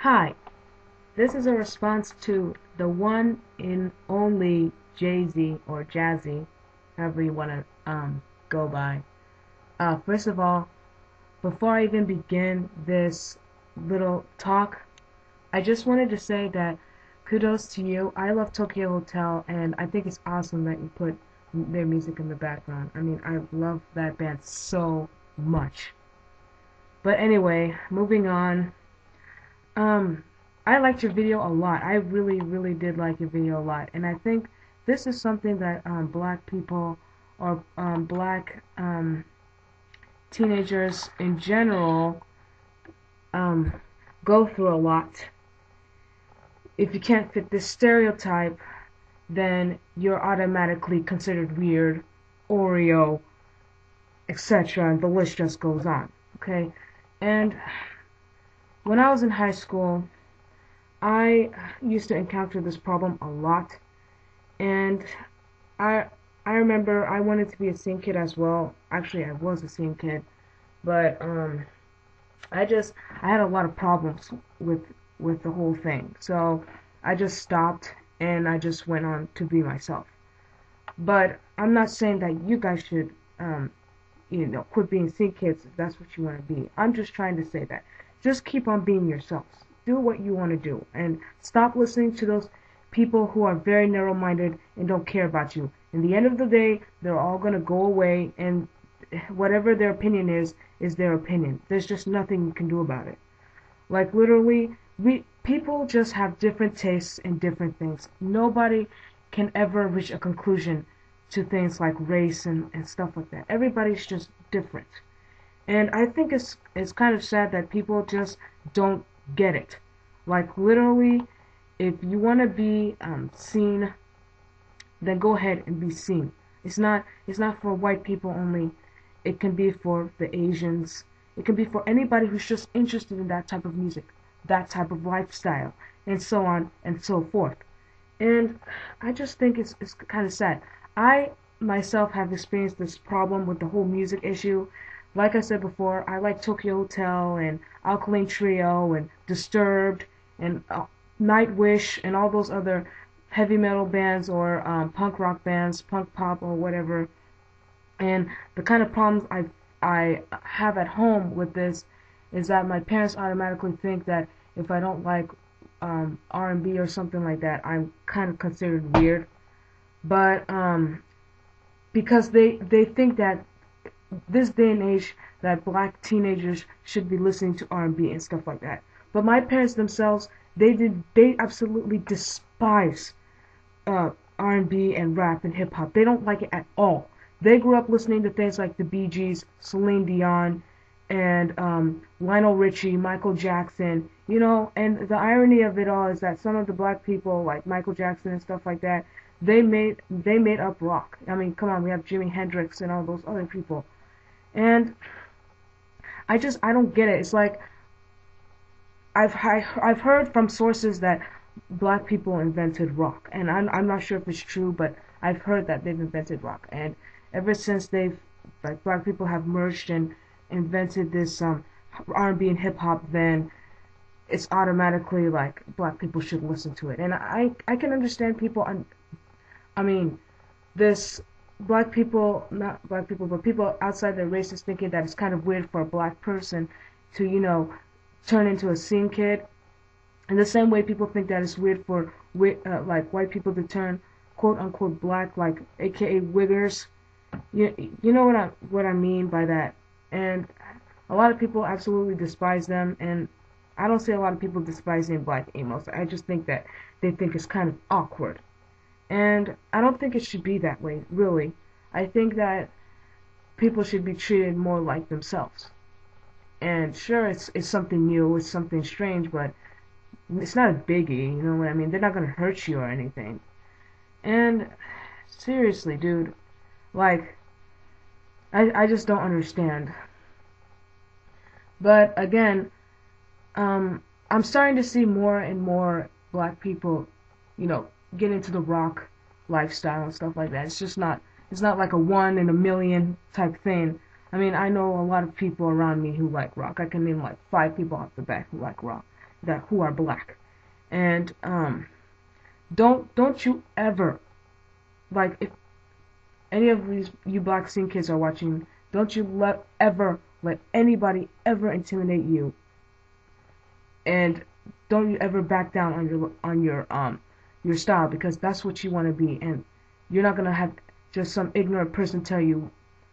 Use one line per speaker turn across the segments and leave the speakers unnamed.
Hi, this is a response to the one in only Jay-Z or Jazzy, however you want to go by. First of all, before I even begin this little talk, I just wanted to say that kudos to you. I love Tokyo Hotel, and I think it's awesome that you put their music in the background. I mean, I love that band so much. But anyway, moving on. Um, I liked your video a lot. I really, really did like your video a lot, and I think this is something that black people or black teenagers in general um, go through a lot. If you can't fit this stereotype, then you're automatically considered weird, Oreo, etc. And the list just goes on. Okay, and when I was in high school, I used to encounter this problem a lot, and I I remember I wanted to be a scene kid as well. Actually, I was a scene kid, but I had a lot of problems with with the whole thing. So I just stopped and I just went on to be myself. But I'm not saying that you guys should quit being scene kids if that's what you want to be. I'm just trying to say that just keep on being yourselves. Do what you want to do and stop listening to those people who are very narrow-minded and don't care about you. In the end of the day, they're all going to go away, and whatever their opinion is their opinion. There's just nothing you can do about it. Like literally, we people just have different tastes in different things. Nobody can ever reach a conclusion to things like race and stuff like that. Everybody's just different. And I think it's kind of sad that people just don't get it. Like literally, if you want to be seen, then go ahead and be seen. It's not for white people only. It can be for the Asians. It can be for anybody who's just interested in that type of music, that type of lifestyle, and so on and so forth. And I just think it's kind of sad. I myself have experienced this problem with the whole music issue. Like I said before, I like Tokyo Hotel and Alkaline Trio and Disturbed and Nightwish and all those other heavy metal bands or punk rock bands, punk pop or whatever. And the kind of problems I have at home with this is that my parents automatically think that if I don't like R&B or something like that, I'm kind of considered weird. But because they think that this day and age that black teenagers should be listening to R&B and B and stuff like that. But my parents themselves, they absolutely despise R&B and rap and hip hop. They don't like it at all. They grew up listening to things like the Bee Gees, Celine Dion, and Lionel Richie, Michael Jackson. And the irony of it all is that some of the black people, like Michael Jackson and stuff like that, they made up rock. I mean, come on, we have Jimi Hendrix and all those other people. And I don't get it. It's like I've heard from sources that black people invented rock, and I'm not sure if it's true, but I've heard that they've invented rock, and ever since black people have merged and invented this R&B and hip hop, then it's automatically like black people should listen to it, and I can understand people. I mean, this black people, not black people, but people outside their race is thinking that it's kind of weird for a black person to turn into a scene kid. In the same way, people think that it's weird for like white people to turn quote unquote black, like AKA wiggers. You know what I mean by that. And a lot of people absolutely despise them, and I don't see a lot of people despising black emos. I just think that they think it's kind of awkward. And I don't think it should be that way, really. I think that people should be treated more like themselves. And sure, it's something new, it's something strange, but it's not a biggie, you know what I mean? They're not gonna hurt you or anything. And seriously, dude, like, I just don't understand. But again, I'm starting to see more and more black people, get into the rock lifestyle and stuff like that. It's not like a one in a million type thing. I mean, I know a lot of people around me who like rock. I can name like 5 people off the bat who like rock. that who are black. And don't you ever, like, if any of these you black scene kids are watching, don't you let anybody ever intimidate you, and don't you ever back down on your style, because that's what you want to be. And you're not gonna have just some ignorant person tell you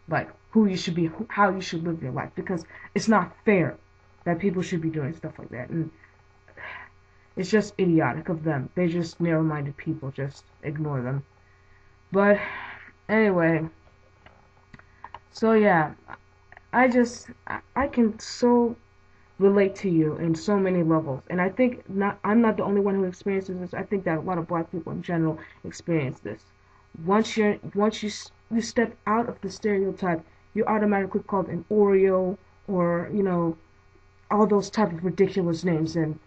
like who you should be, how you should live your life, because it's not fair that people should be doing stuff like that. And it's just idiotic of them. They're just narrow-minded people. Just ignore them. But anyway, so yeah, I can so relate to you in so many levels, and I think I'm not the only one who experiences this. I think that a lot of black people in general experience this. Once you step out of the stereotype, you're automatically called an Oreo, or all those type of ridiculous names, and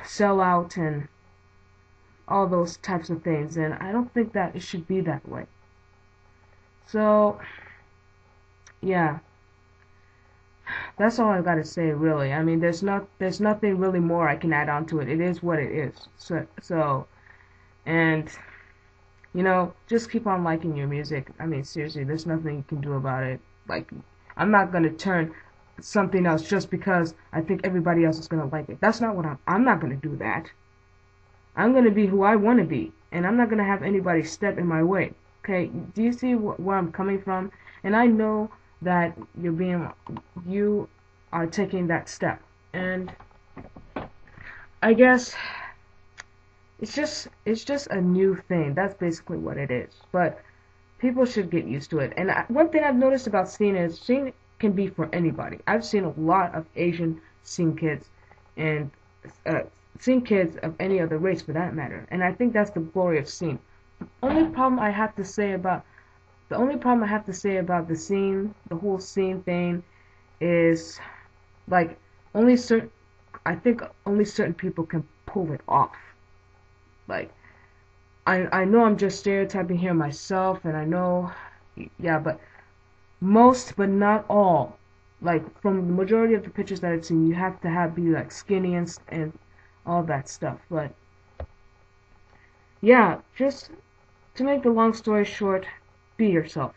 sell out, and all those types of things. And I don't think that it should be that way. So yeah, that's all I gotta say, really. I mean, there's nothing really more I can add on to it. It is what it is. So and just keep on liking your music. I mean, seriously, there's nothing you can do about it. Like, I'm not gonna turn something else just because I think everybody else is gonna like it. That's not what I'm not gonna do that. I'm gonna be who I want to be, and I'm not gonna have anybody step in my way. Okay? Do you see where I'm coming from? And I know that you are taking that step, and I guess it's just a new thing. That's basically what it is. But people should get used to it. And one thing I've noticed about scene is scene can be for anybody. I've seen a lot of Asian scene kids, and scene kids of any other race for that matter. And I think that's the glory of scene. The only problem I have to say about the scene, the whole scene thing, is like I think only certain people can pull it off. Like, I know I'm just stereotyping here myself, and I know, yeah, but most, but not all, like, from the majority of the pictures that I've seen, you have to be like skinny and all that stuff. But yeah, just to make the long story short, be yourself.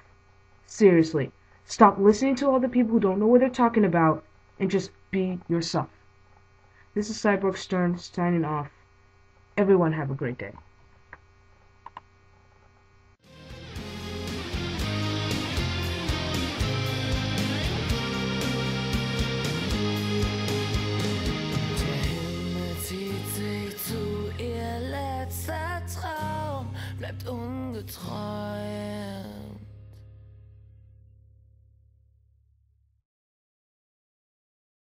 Seriously, stop listening to all the people who don't know what they're talking about, and just be yourself. This is Cyborg Stern signing off. Everyone have a great day.
Bleibt ungetreu.